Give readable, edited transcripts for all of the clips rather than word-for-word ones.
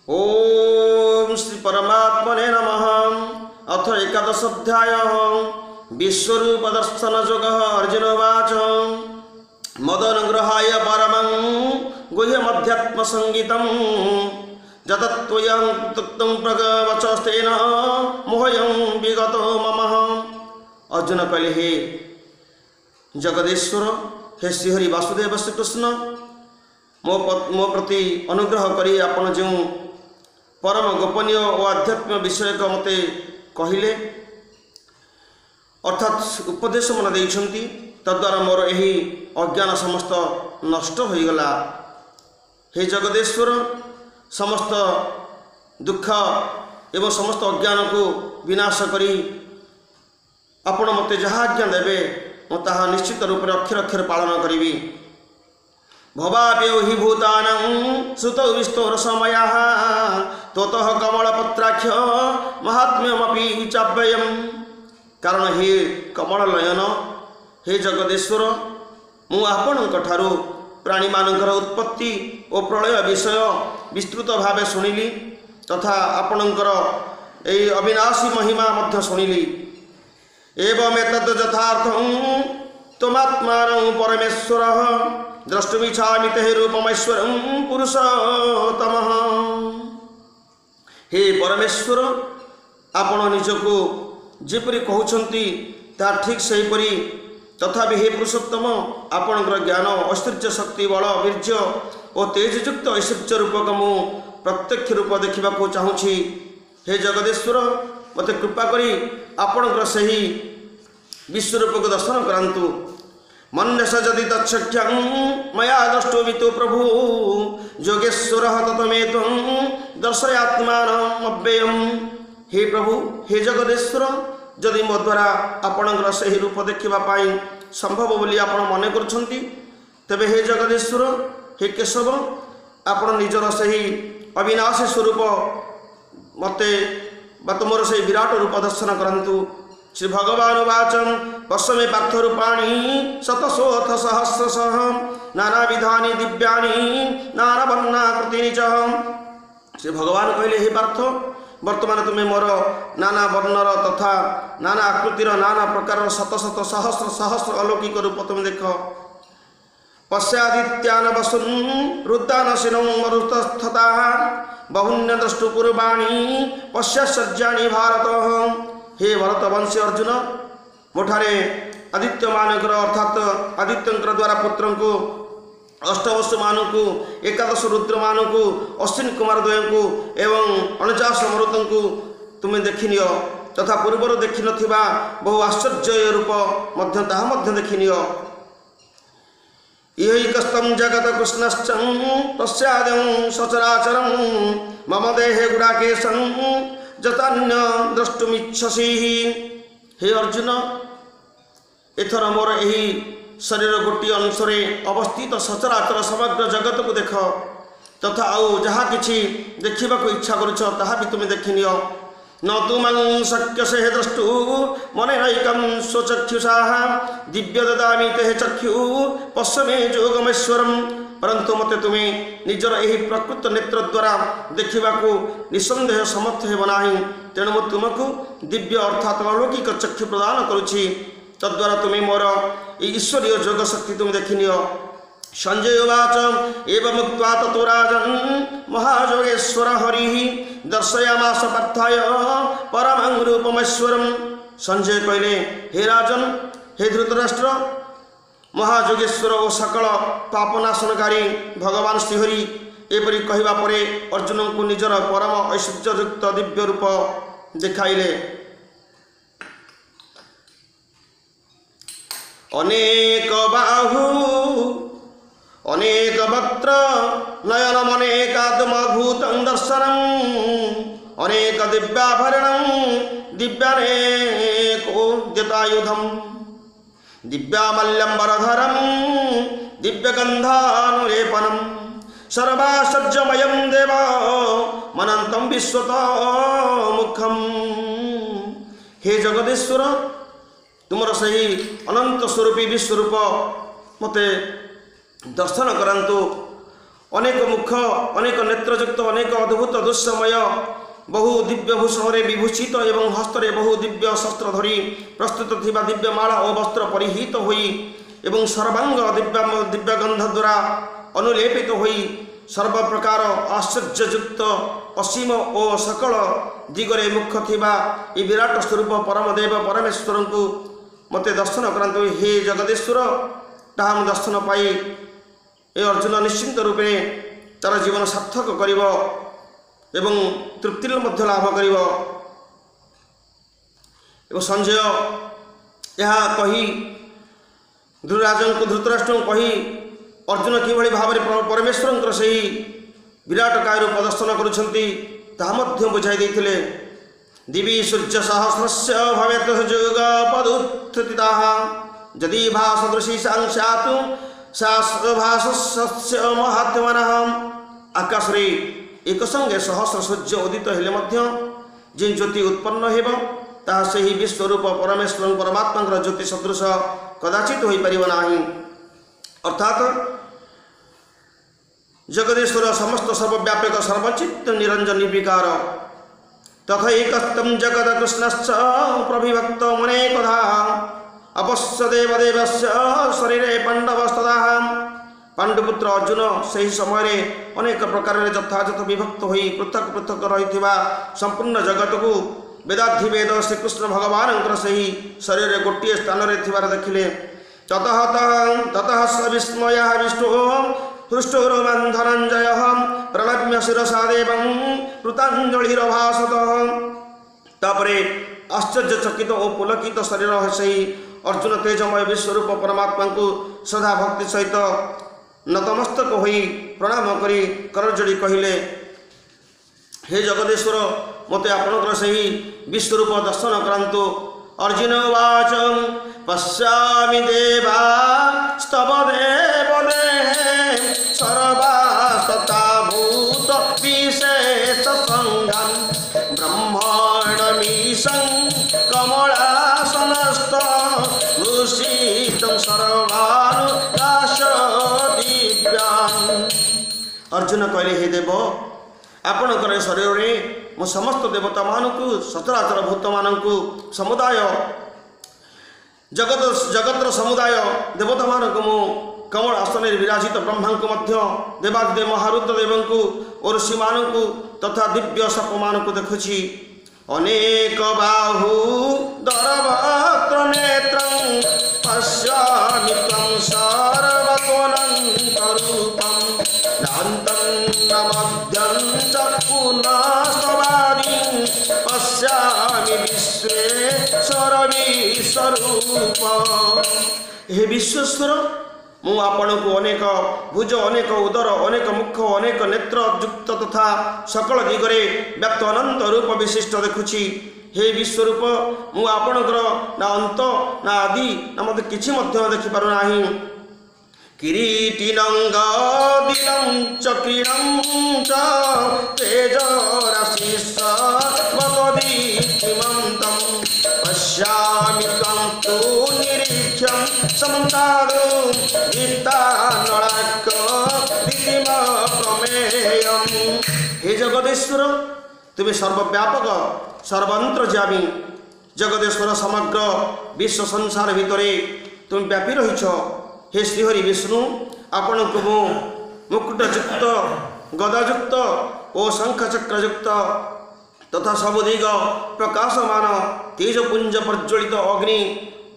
ओम श्री परमात्मने नमः। अथ एकादश अध्याय विश्वरूप दर्शन योग। अर्जुन उवाच मदनुग्रहाय परमं गुह्यमध्यात्म संगीतं जतत्वयं तुक्तं प्रगवचस्तेन मोहयं विगतो मम। अर्जुन कहले, हे जगदेश्वर, हे श्रीहरि वासुदेव श्रीकृष्ण, मो प्रति अनुग्रह करी आपण जो परम गोपनीय और आध्यात्म विषय मते कहले अर्थात उपदेश मन देइछंती, तद्वारा मोर एही अज्ञान समस्त नष्ट होईगला। हे जगदेश्वर, समस्त दुख एवं समस्त अज्ञान को विनाश करी आपण मते जहाँ आज्ञा देवे मो ताहा निश्चित रूप से अक्षर अक्षर पालन करी। भवाप्यो हि भूतानां श्रुतौ विस्तोर समयः ततः कमलपत्राक्ष महात्म्यमपि चाव्ययम्। कारण हे कमल नयन, हे जगदेश्वर, मु आपणक ठारू प्राणी मानकर उत्पत्ति और प्रलय विषय विस्तृत भावे शुणिली तथा आपणकर एई अविनाशी महिमा मध्य शुणिली। एवं एतद् यथार्थं त्वमात्मानं परमेश्वरः द्रष्टुमिच्छामि ते रूपमैश्वरं पुरुषोत्तमः। हे परमेश्वर, आपण निजको जेपरि कहउछंती ता ठीक सेहीपरि, तथापि हे पुरुषोत्तम, आपणकर ज्ञान ऐश्वर्य शक्ति बल वीर्य और तेजयुक्त ऐश्वर्य रूपक मु प्रत्यक्ष रूप देखा चाहूँगी। हे जगदेश्वर, मते कृपा करी आपणकर सही विश्वरूप को दर्शन करांतु। मन्यस यदि तच्छक्यं मया द्रष्टुमितो प्रभु योगेश्वरः ततमे त्वं दर्शयात्मानम् अव्ययम्। हे प्रभु, हे जगदेश्वर, जदि मो द्वारा आपणकर सही रूप देखा संभव बोली आपण मन करुछंती, तेबे हे जगदेश्वर, हे केशव, आपण निजर सही अविनाशी स्वरूप मते बा तुमर सही विराट रूप दर्शन करंतु। श्री भगवान वाचम पश्चिमे पार्थ रूपाणी शतशोऽथ सहस्रशः नाना विधानि दिव्यानि नाना वर्णाकृतिनि च। श्री भगवान कहले, हे पार्थ, वर्तमान तुम्हें मोर नाना वर्णर तथा नाना आकृतिर नाना प्रकार शत शत सहस्र सहस्र अलौकिक रूप तुम देख। पश्यादित्यान वसुन् रुद्रानशिनं मरुतस्थता बहुन्य द्रष्टुपूर्वाणि पश्याश्चर्याणि भारत। हे भरतवंशी अर्जुन, मोठारे आदित्य मानकर अर्थात आदित्यंकर द्वारा पुत्र को अष्टवसु मानू को एकादश रुद्र मानू को अश्विन कुमार द्वय को एवं 49 मरुत को तुम्हें देखिनिय तथा पूर्वर देखि नथिबा बहु आश्चर्य रूप मध्य ताहा मध्य देखिनिय। इहैकस्तं जगत कृष्णश्चं तस्यादं सचराचरं मम देहे गुडाकेशं जतान्य द्रष्टुमिच्छसि। हे अर्जुन, एथर मोर एही शरीर गोटी अंशरे अवस्थित सचराचर समग्र जगत को देख तथा आउ जहाँ किछि देखा इच्छा करुछ ताहा भी तुम्हें देखिनिय। न तुमं शक्यसे द्रष्टु मनेनैकं स्वचक्षुषा दिव्य ददामि ते चक्षु पश्यमे जोगमेश्वरम्। परंतु मते तुम्हें निजर यही प्रकृत नेत्र द्वारा देखा निसंदेह समर्थ हेब नाही, तेणु मु तुमको दिव्य अर्थात अलौकिक चक्षु प्रदान करुछि, तद्वारा तुम्हें मोर ईश्वरीय जोग शक्ति तुम देखिनिय। संजय उवाच एवं मुक्त्वा ततो राजन् महायोगेश्वर हरिः दर्शयामास पार्थाय परमं रूपमैश्वरम्। संजय कहले, हे राजन, हे धृतराष्ट्र, महायोगेश्वर और सकल पापनाशनकारी भगवान श्रीहरि एपरि कहवा परे अर्जुन को निजर परम ऐश्वर्ययुक्त दिव्य रूप देखाइले। अनेक बाहु अनेक वक्त्र नयनम अनेकात्मभूतं दर्शनम् अनेक दिव्याभरणं दिव्यानेकोद्यतायुधम् दिव्यामल्यम्बरधरं दिव्यगन्धानुलेपनं सर्वाश्चर्यमयं देव मनन्तं विश्वतोमुखम्। हे जगदेश्वर, तुमर सही अनंत स्वरूपी विश्वरूप मते दर्शन करंतु। अनेक मुख अनेक नेत्रयुक्त अनेक अद्भुत दृश्यमय बहु दिव्य भूषण विभूषित एवं हस्तरे बहु दिव्य शस्त्र धरी प्रस्तुत थिबा दिव्य माला और वस्त्र परिहित होई एवं सर्वांग दिव्य गंध द्वारा अनुलेपित होई सर्व प्रकार आश्चर्ययुक्त असीम और सकल दिगरे मुख्य थिबा ये विराट स्वरूप परमदेव परमेश्वर को मते दर्शन करांतु। हे जगदीश्वर ताहा दर्शन पाई ए अर्जुन निश्चिंत रूपे तार जीवन सार्थक करिव एवं तृप्ति मध्य लाभ करिव। संजय यह कही धृतराष्ट्र कही अर्जुन किभଳି भाव परमेश्वर से विराट काय रूप प्रदर्शन करुछंती ताहा मध्य बुझाई देथिले। दिवी सूर्य सहस्रस्य भवेत् जुगपदुत्थिताः यदि भासदृशी सांस्यातु शास्त्रभासस्य महात्मनः। आकाश रे एक संगे सहस्र सूर्य उदित हेले मध्य जे ज्योति उत्पन्न हेब ताहा सेही विश्वरूप परमेश्वर परमात्मा ज्योति सदृश कदाचित हो पारिब नाही। अर्थात जगदीश्वर समस्त सर्वव्यापक सर्वचित्त निरंजन निर्विकार तथैकस्तम जगद कृष्णश्च प्रविभक्त मनेकधा अपश्य देवदेवस्य शरीरे पांडवस्तदा। पांडुपुत्र अर्जुन सही समय अनेक प्रकार यथायथ विभक्त हो पृथक पृथक रही संपूर्ण जगत को वेदाधिवेद श्रीकृष्ण भगवान से शरीर गोटे स्थान देखिले। ततः स विस्मय विष्णु हृष्टोरोमं धनंजय प्रणम्य शिरसा देवं कृतांजलिरभासत। तापरे आश्चर्यचकित और पुलकित शरीर से अर्जुन तेजमय विश्वरूप परमात्मा को श्रद्धा भक्ति सहित नतमस्तक होई प्रणाम करी करजोड़ी कहिले, हे जगदीश्वर मते आपणकर सही विश्वरूप दर्शन करांतु। अर्जुन उवाच पश्यामि देवा स्तव देवदेहे सर्वास्तथा भूत विशेष संघं ब्रह्माण्डमीशं कमलासनस्थ भूषितं सर्वानुकाश दिव्यान्। अर्जुन कहले, हे देव आपणकर शरीर में मो समस्त देवता मानू सचराचर भूत मानू समुदाय जगतर समुदाय देवता मानक मो कमल आसन विराजित ब्रह्मा को मध्य देवादिदेव महारुद्र देव को और ऋषि मानू तथा दिव्य सप मानू देखुछि। अनेक बाहु दरवक्त्र नेत्रं पश्यामि त्वं सर्वतोऽनन्तरूपं नान्तं न मध्यं च पुनस्तवादिं पश्यामि विश्वेश्वर विश्वरूप। हे विश्वेश्वर मु आपण को अनेक भुज अनेक उदर अनेक मुख अनेक नेत्र युक्त तथा सकल दिगरे व्याप्त अनंत रूप विशिष्ट देखुछि। हे विश्वरूप मु आपणकर ना अंत ना आदि ना मत किछि मध्य देखि पारु नाही। किरीटिनं गदिनं चक्रिणं च तेजराशिस्वदीप्तिमन्तं पश्यामि त्वं तु निरीक्ष्यं समन्तादो प्रमेयम्। हे जगदीश्वर तुम्हें सर्वव्यापक सर्वंतर्यामी जगदीश्वर समग्र विश्व संसार भितरे तुम व्यापी रहीछ। हे श्रीहरि विष्णु आपण को मु मुकुटयुक्त गदायुक्त और शंखचक्रयुक्त तथा सबुदिग प्रकाशमान तेजपुंज प्रज्वलित अग्नि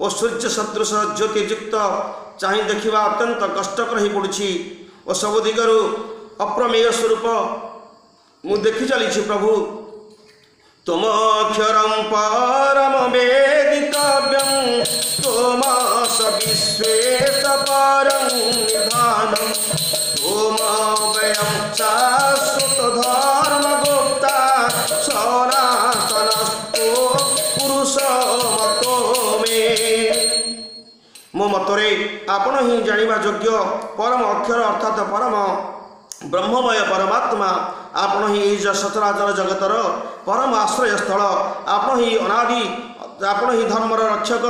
और सूर्य सदृश ज्योतियुक्त चाहे देखा अत्यंत कष्टकर हो पड़ी और सबुदिगरु अप्रमेय स्वरूप मु देखि चली प्रभु। तुमक्षरं परम वेदितव्यं तुमस विश्वेश परं निधानं तुमव्ययं शाश्वत धर्मगुप्ता सनातनस्तो पुरुषमतो मे। मो मतरे आपण ही जानिबा योग्य परम अक्षर अर्थात परम ब्रह्ममय परमात्मा आपण ही सचराचर जगतर परम आश्रय स्थल आपण ही अनादि आपण ही धर्मर रक्षक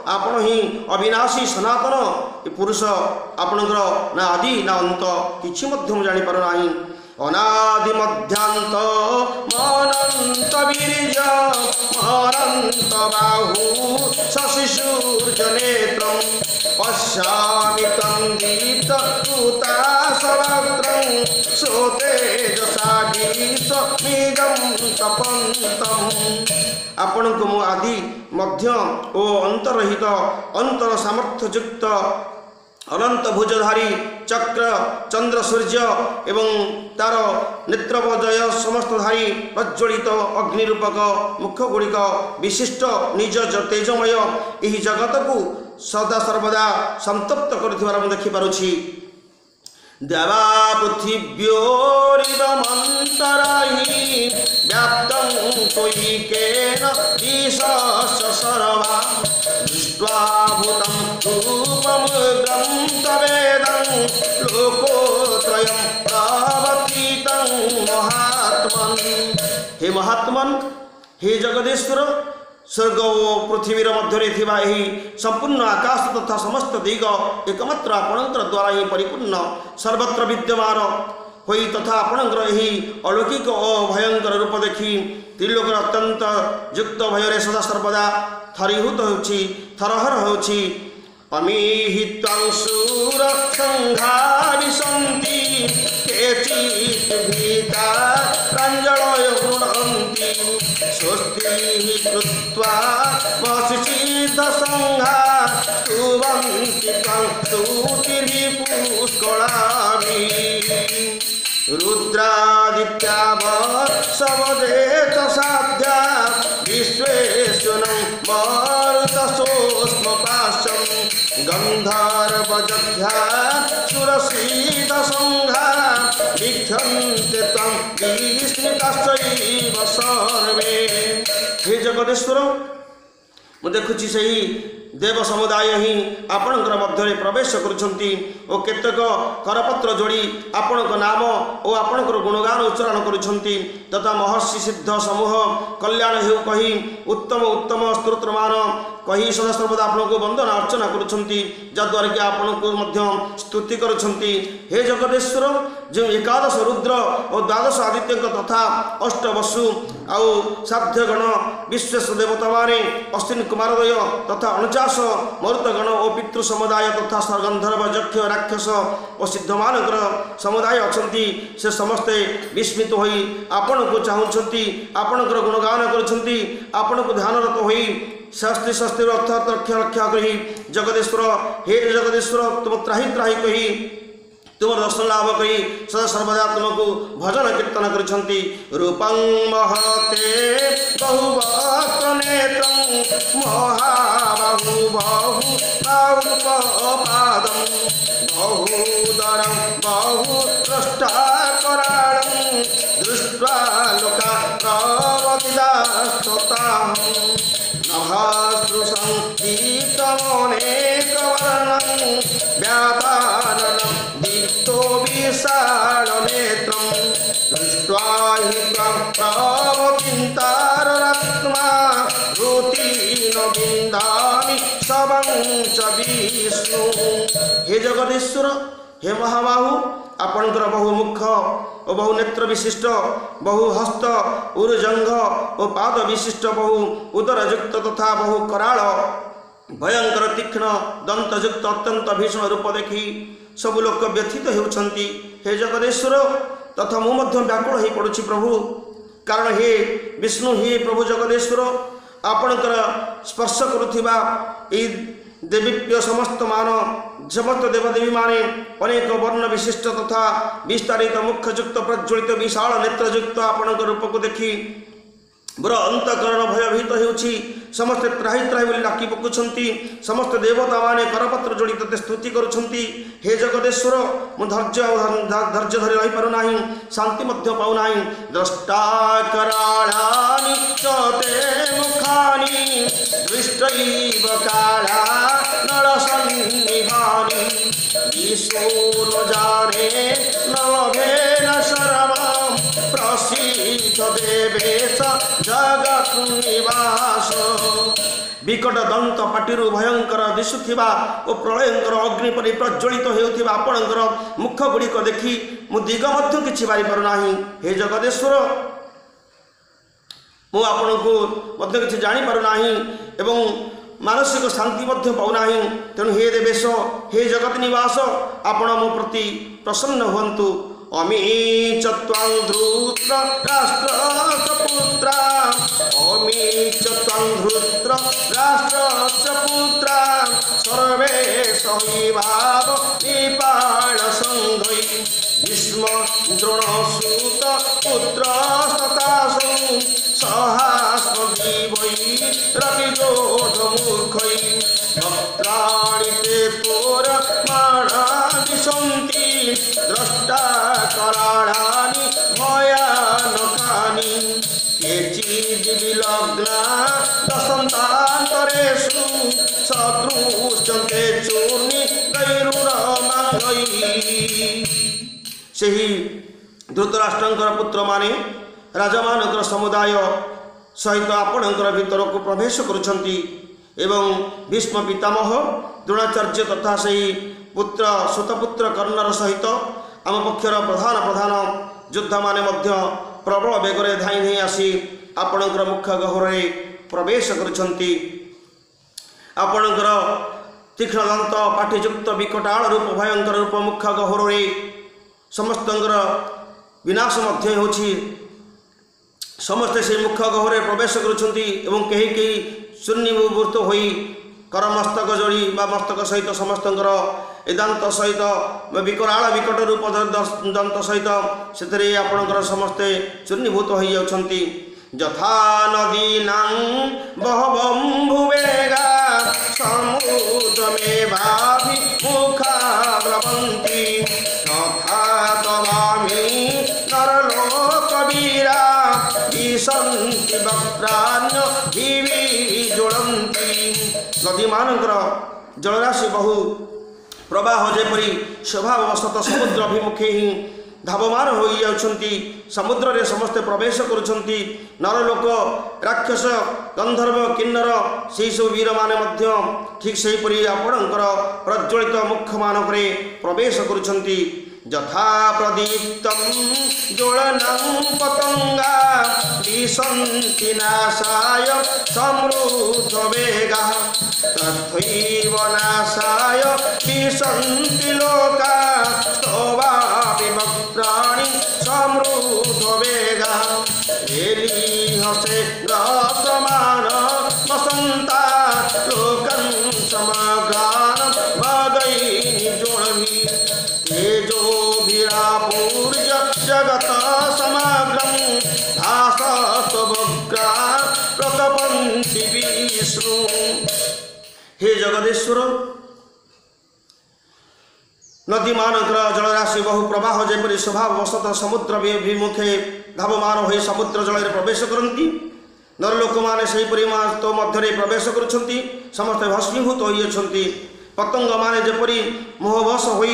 आपण ही अविनाशी सनातन ଏ ପୁରୁଷ ଆପଣଙ୍କର ନା ଆଦି ନା ଅନ୍ତ କିଛି ମଧ୍ୟ ମୁଁ ଜାଣିପାରୁନାହିଁ। ଅନାଦି ମଧ୍ୟାନ୍ତ ମନନ୍ତ ବୀର୍ଯ୍ୟ ମନନ୍ତ ବାହୁ ଶଶିସୂର୍ଯ୍ୟନେତ୍ରଂ ପଶ୍ୟାମି ତ୍ୱଂ ଦୀପ୍ତହୁତାଶବକ୍ତ୍ରଂ ସୋତେଜସାଗୀତମିଦଂ ତପନ୍ତଂ। ଆପଣଙ୍କୁ ମୁଁ ଆଦି ମଧ୍ୟ ଓ ଅନ୍ତରହିତ ଅନ୍ତର ସାମର୍ଥ୍ୟଯୁକ୍ତ ଅନନ୍ତ ଭୁଜଧାରୀ ଚକ୍ର ଚନ୍ଦ୍ର ସୂର୍ଯ୍ୟ ଏବଂ ତାର ନେତ୍ରବଦୟ ସମସ୍ତଧାରୀ ପ୍ରଜ୍ୱଳିତ ଅଗ୍ନିରୂପକ ମୁଖଗୁଡ଼ିକ ବିଶିଷ୍ଟ ନିଜ ତେଜମୟ ଏହି ଜଗତକୁ ସଦା ସର୍ବଦା ସନ୍ତପ୍ତ କରୁଥିବାର ମୁଁ ଦେଖିପାରୁଛି। ଦେବା ପୃଥିବ୍ୟୋରିଦମନ୍ତରହି ବ୍ୟାପ୍ତଂ ତ୍ୱୟିକେନ ଈଶସ୍ୟ ସର୍ବା ଦୃष्ट्वा भूतं रूपमुग्रं तवेदं लोकोत्रयं प्रवर्तितं महात्मन्। हे महात्मन्, हे जगदीश्वर, स्वर्ग ओ पृथ्वीर मध्य थिबा एही संपूर्ण आकाश तथा समस्त दिग एकमात्र आपणकर द्वारा ही परिपूर्ण सर्वत्र विद्यमान होई तथा आपणकर एही अलौकिक ओ भयंकर रूप देखि त्रिलोकर अत्यंत युक्त भୟରେ सदा सर्वदा थरीभूत होछि थरहर होछि। अमीहितं शूर संघा विसन्ति केचित् भीता प्राञ्जलय गृह्णन्ति स्वस्ति कृत्वा वसिष्ठ संघा स्तुवन्ति त्वं स्तुतिर्पुष्कलानि। रुद्रादित्यावत्सवदेत साध्या विश्वेश्वनं मरुतसोष्मपाशं गन्धर्वजघ्या सुरसीदसंघा लिख्यन्ते त्वं विस्मिताश्चैव सर्वे। हे जगदीश्वर, ମୁଁ ଦେଖୁଛି ସେହି देव समुदाय ही आपणकर मध्य प्रवेश करुछंती ओ केतक करपत्र जोड़ी आपणक नाम और आपणकर गुणगान उच्चारण करुछंती तथा महर्षि सिद्ध समूह कल्याण हेउ कही उत्तम उत्तम स्तोत्रमान कही सदा सर्वदा आपको वंदना अर्चना करुछंती जद्वारा कि आपको मध्य स्तुति करुछंती। हे जगदीश्वर, जो एकादश रुद्र और द्वादश आदित्य तथा अष्ट वसु आउ साध्यगण विश्वेश देवता माने अश्विन कुमारदय तथा 49 मरुतगण और पितृ समुदाय तथा गंधर्व यक्ष राक्षस और सिद्धमानकर समुदाय अच्छी से समस्ते विस्मित होई आपण को चाहूँगी आपणकर गुणगान करुछंती आपण को ध्यानरत होई शास्त्री शास्त्री अर्थ रक्षा रक्षा कही जगदीश्वर हे जगदीश्वर तुम त्राही त्राही कही तुम दर्शन लाभ करी सदा सर्वदा तुमको भजन कीर्तन करुछंती। रूपं महते बहुवक्त्रनेत्रं महाबाहु बहुपादं बहुदरं बहुद्रष्टाकराळं दृष्ट्वा लोका प्रवतिदास्तताम् नभाश्रुषं दीप्तमनेकवर्णं व्यापारणं दीप्तो विशालनेत्रं दृष्ट्वा हि त्वं प्रवतिन्ताररत्मा रुतीन विन्दामि शवं च विष्णु। हे जगदीश्वर, हे महाबाहु, आपणकर बहुमुख और बहु नेत्र विशिष्ट बहु हस्त उर्जंघ और पाद विशिष्ट बहु उदरयुक्त तथा बहु कराल भयंकर तीक्ष्ण दंतयुक्त अत्यंत भीषण रूप देखि सब लोक व्यथित होउछंती। हे जगदीश्वर, तथा मु मध्य व्याकुल हो पड़ुछि प्रभु, कारण हे विष्णु हे प्रभु जगदीश्वर आपणकर स्पर्श करुथिबा ए देवीप्य समस्त मान समस्त देवदेवी माने अनेक वर्ण विशिष्ट तथा विस्तारित मुखयुक्त प्रज्वलित विशाल नेत्रयुक्त आपणकर रूप को देखि मोर अंतकरण भयभीत होउछि। समस्त त्राही त्राही बोली डाकी पकुछंती समस्त देवता माने करपत्र जोड़ी तते स्तुति करुछंती। हे जगदीश्वर, मु धैर्य धरि रहि पारु नाही, शांति मध्य पाउ नाही। द्रष्टा कराळानि चते मुखानि दृष्टैव काळा नरसन्निभानि विशूल जाने नलभेन शरमं प्रसिद्ध देवेश जगत निवास विकट दंत पाटिरु भयंकर दिशुथिबा ओ प्रलयंकर अग्नि परि प्रज्वलित हेउथिबा आपणकर मुख गुड़िक देखि मु दिग मध्य किछि बारी पारु नाही। हे जगदेश्वर मु आपणको मध्य किछि जानि पारु नाही एवं मानसिक शांति मध्य पाउ नाही। तेणु हे देवेश हे जगत निवास आपण मो प्रति प्रसन्न हुअन्तु। अमी चत्वां धृत्र राष्ट्रस्य पुत्रा अमी चत्वां धृत्र राष्ट्रस्य पुत्रा सर्वे सहिभाव निपाल संघै भीष्म द्रोणसूत पुत्र तथासौ सहास्मदीवै रविजोधमूर्खै भक्त्राणि ते तोरमाणानि सन्ति द्रष्टा कराळानि भयानकानि केचिद्विलग्ना दशन्तान्तरेषु सदृश्यन्ते चूर्णि गैरुरमाङ्गैः। ସେହି ଧୃତରାଷ୍ଟ୍ରଙ୍କର ପୁତ୍ରମାନେ ରାଜାମାନଙ୍କର ସମୁଦାୟ ସହିତ ଆପଣଙ୍କର ଭିତରକୁ ପ୍ରବେଶ କରୁଛନ୍ତି ଏବଂ ଭୀଷ୍ମ ପିତାମହ ଦ୍ରୋଣାଚାର୍ଯ୍ୟ ତଥା ସେହି ପୁତ୍ର ସୁତପୁତ୍ର କର୍ଣ୍ଣର ସହିତ ଆମ ପକ୍ଷର ପ୍ରଧାନ ଯୋଦ୍ଧାମାନେ ମଧ୍ୟ ପ୍ରବଳ ବେଗରେ ଧାଇଁ ଧାଇଁ ଆସି ଆପଣଙ୍କର ମୁଖ୍ୟ ଗହ୍ୱରରେ ପ୍ରବେଶ କରୁଛନ୍ତି। ଆପଣଙ୍କର ତୀକ୍ଷ୍ଣ ଦନ୍ତ ପାଠିଯୁକ୍ତ ବିକଟାଳ ରୂପ ଭୟଙ୍କର ରୂପ ମୁଖ୍ୟ ଗହ୍ୱରରେ ସମସ୍ତଙ୍କର ବିନାଶ ମଧ୍ୟ ହେଉଛି। ସମସ୍ତେ ସେହି ମୁଖ୍ୟ ଗହ୍ୱରରେ ପ୍ରବେଶ କରୁଛନ୍ତି ଏବଂ କେହି କେହି ଶୂନ୍ୟୀଭୂତ ହୋଇ କରମସ୍ତକ ଯୋଡ଼ି ବା ମସ୍ତକ ସହିତ ସମସ୍ତଙ୍କର ଏ ଦାନ୍ତ ସହିତ ବିକରାଳ ବିକଟ ରୂପ ଦନ୍ତ ସହିତ ସେଥିରେ ଆପଣଙ୍କର ସମସ୍ତେ ଚୂର୍ଣ୍ଣୀଭୂତ ହୋଇଯାଉଛନ୍ତି। ଯଥା ନଦୀନାଂ ବହବମ୍ଭୁବେଗା ସମୁଦ୍ରମେବାଭିମୁଖା ଦ୍ରବନ୍ତି ତଥା ତବାମି ନରଲୋକବୀରା ବିଶନ୍ତି ବକ୍ତ୍ରାଣ୍ୟ ଦିବି ଜ୍ୱଳନ୍ତି। ନଦୀମାନଙ୍କର ଜଳରାଶି ବହୁ ପ୍ରବାହ ଯେପରି ସ୍ୱଭାବବଶତଃ ସମୁଦ୍ର ଅଭିମୁଖେ ହିଁ ଧାବମାନ ହୋଇଯାଉଛନ୍ତି। ସମୁଦ୍ରରେ ସମସ୍ତେ ପ୍ରବେଶ କରୁଛନ୍ତି। ନରଲୋକ ରାକ୍ଷସ ଗନ୍ଧର୍ବ କିନ୍ନର ସେହିସବୁ ବୀରମାନେ ମଧ୍ୟ ଠିକ୍ ସେହିପରି ଆପଣଙ୍କର ପ୍ରଜ୍ୱଳିତ ମୁଖମାନଙ୍କରେ ପ୍ରବେଶ କରୁଛନ୍ତି। ଯଥା ପ୍ରଦୀପ୍ତଂ ଜ୍ୱଳନଂ ପତଙ୍ଗା ଦିଶନ୍ତି ନାଶାୟ ସମୃଦ୍ଧ ବେଗା ତଥୈବ ନାଶାୟ ଦିଶନ୍ତି ଲୋକା स्तवापि वक्त्राणि समृद्ध वेगा एलिहसे ग्रासमान वसन्ता लोकं समग्रान् वदैनि जोडमि तेजोभिरापूर्य जगत समग्रं भासस्तवग्रा प्रतपन्ति विष्णु। हे जगदेश्वर नदीमानकर जलराशि बहु प्रवाह जेपरि स्वभाववशतः समुद्र अभिमुखे धावमान हो समुद्र जल प्रवेश करती नरलोक मैंने सेहीपरि तो मध्य प्रवेश करुँच समस्ते भस्मीभूत होती पतंग मैंने जेपरि मोहवश हो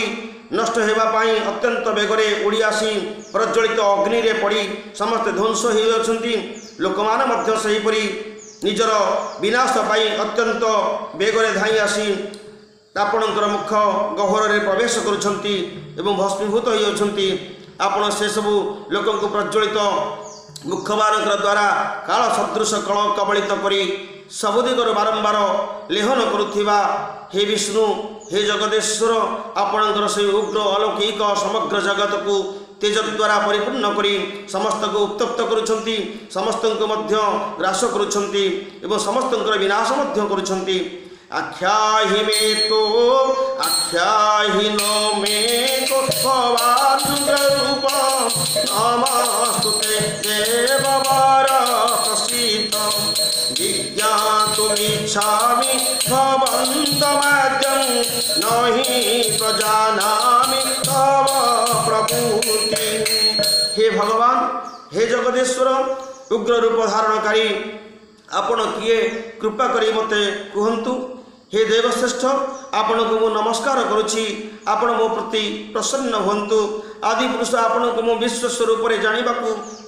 नष्ट होगापाई अत्यंत बेगरे उड़ी आसी प्रज्वलित अग्नि रे पड़ी समस्ते ध्वंस होती लोक मैंने सेहीपरि निजर विनाश पाई अत्यंत बेगरे धाई आसी आपणकर मुख गह्वरे प्रवेश करुँच भस्मीभूत होती आपण से सबू लोक प्रज्वलित मुखमानक द्वारा काल सदृश कल कबलित करी सबु दिगर बारंबार लेहन करुवा हे विष्णु हे जगदेश्वर आपणकर से उग्र अलौकिक समग्र जगत को तेज द्वारा परिपूर्ण करी समस्त को उत्तप्त करुँच समस्त ग्रास करुँच समस्त विनाश करुँच। आख्याहि मे तो आख्याहि नो मे को भवानुग्ररूप नमस्तुते देववर प्रसीद विज्ञातुमिच्छामि भवन्तमाद्यं नहि प्रजानामि तव प्रभूति। हे भगवान हे जगदेश्वर उग्र रूप धारणकारी आपण किए कृपा करी मते कहंतु। हे देवश्रेष्ठ आपण को मु नमस्कार करुछि आपण मो प्रति प्रसन्न हुंतु आदि पुरुष आपण को मु विश्व स्वरूप जाना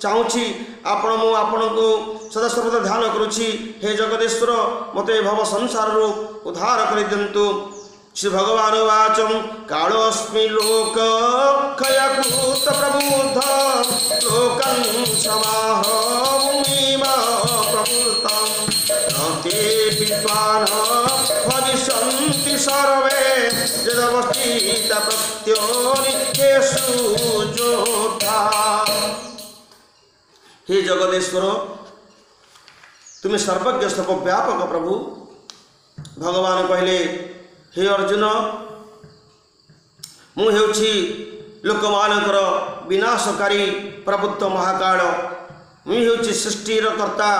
चाहूँगी आपण मु आपण को सदासर्वदा ध्यान करुच्ची हे जगदेश्वर मते भव संसार उद्धार कर दिंतु श्री भगवान वाचम कालोस्मि लोक क्षयकृत प्रबुद्ध लोकं समाहमीम प्रवृत्तं ते विद्वान् भविष्यन्ति सर्वे यदवस्थित प्रत्योनिकेषु योद्धा। हे जगदेश्वर तुम्हें सर्वज्ञ सर्वव्यापक प्रभु। भगवान कहले हे अर्जुन मु हेउछि लोकमानकर विनाशकारी प्रबुद्ध महाकाल। मु हेउछि सृष्टिर कर्ता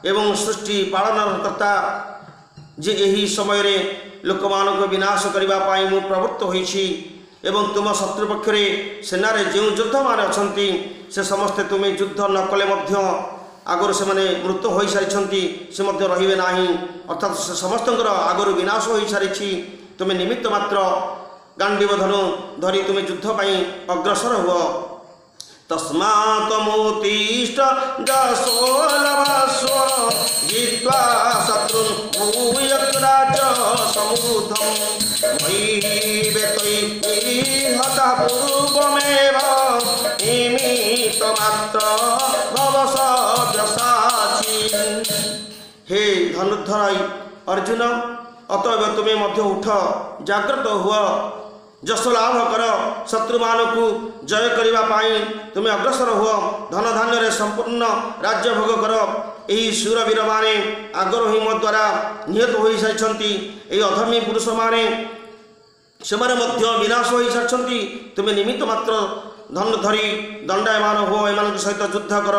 एवं सृष्टि पालनर कर्ता जे एही समय रे लोकमानक विनाश करिबा पाई मु प्रवृत्त होइछि एवं तुम शत्रु पक्षरे सेनारे जो योद्धा माने अछंती से समस्ते तुम्हें युद्ध न कले मध्य आगुरी से मृत्यु हो सारी से रे ना अर्थात से समस्त आगुरी विनाश हो सारी तुम्हें निमित्त मात्र गांडीव धनु धरी तुम्हें युद्ध पाई अग्रसर हुआ। तस्मात् मोतिष्ठ जसो लभस्व जित्वा शत्रुन् भूयत्राच समुद्धं मयि हतः पूर्वमेव निमित्तमात्र भव सव्यसाची। हे धनुर्धर अर्जुन अतएव तुम्हें मध्य उठ जागृत हुआ जस लाभ कर शत्रु मान को जय करने पाई तुम्हें अग्रसर हुआ धन धान्य रे संपूर्ण राज्य भोग कर। यही शूरवीर माने आगर ही मो द्वारा निहत हो सारी अधर्मी पुरुष माने से विनाश हो सारी तुम्हें निमित्त मात्र धन धरी दंडायमान हो एम सहित युद्ध कर।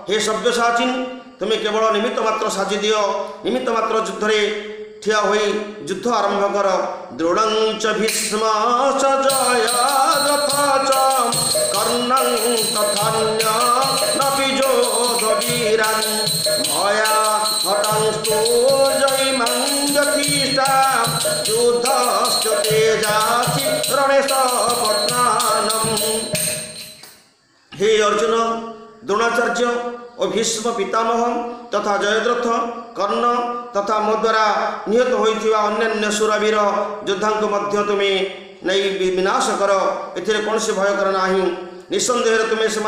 हे सव्यसाचिन तुम्हें केवल निमित्त मात्र साजी दियो निमित्त मात्र युद्ध ठिया हुई युद्ध आरंभ कर। दृढ़ं च भीष्म च जयद्रथ च कर्णं तथान्य नपि जोधवीरान् मया हतंस्तु जयिमं यथीष्टा युद्धश्च तेजासि रणे सपत्नानम्। हे अर्जुन द्रोणाचार्य और भीष्म पितामह तथा जयद्रथ कर्ण तथा मो द्वारा निहत होइथिबा अन्य शूरवीर योद्धा को मध्य तुम्हें नहीं विनाश कर। एथिरे कौन से भय कर नाही निसंदेह तुम्हें से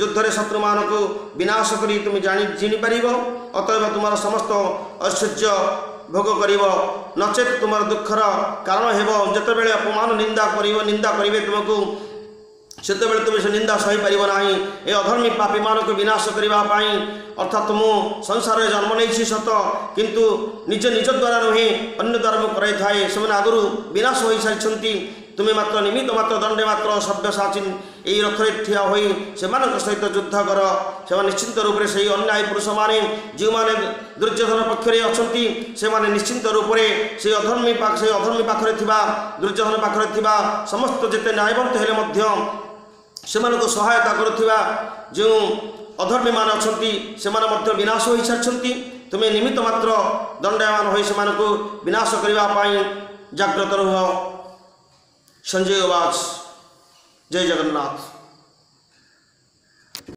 युद्ध रे शत्रु मान को विनाश करी तुम्हें जानी पार। अतएव तुम समस्त ऐश्वर्य भोग कर नचेत तुम दुखर कारण हेब जितेबाला अपमान निंदा करेंगे तुमको सेते तुम्हें से निंदा सही पार ना। ये अधर्मी पापी मान को विनाश करने अर्थात तुम संसार जन्म नहीं सत किंतु निज निज द्वारा नुहे अन्य द्वारा कराई थाए से आगुरी विनाश हो सारी तुम्हें मात्र निमित्त मात्र दंडे मात्र सव्यसाचिन यही रथरे ठिया हो सहित युद्ध कर। से निश्चिंत रूप से अन्यायी पुरुष माने जो मैंने दुर्योधन पक्षरे अच्छी से निश्चिंत रूप से अधर्मी पाखरे दुर्योधन पाखरे समस्त जिते न्यायवंत हेले से सहायता करुवा जो अधर्मी मान अच्छा विनाश हो सारी तुम्हें निमित्त मात्र दंडायमान हो विनाश करने जाग्रत रुह। संजय उवाच जय जगन्नाथ।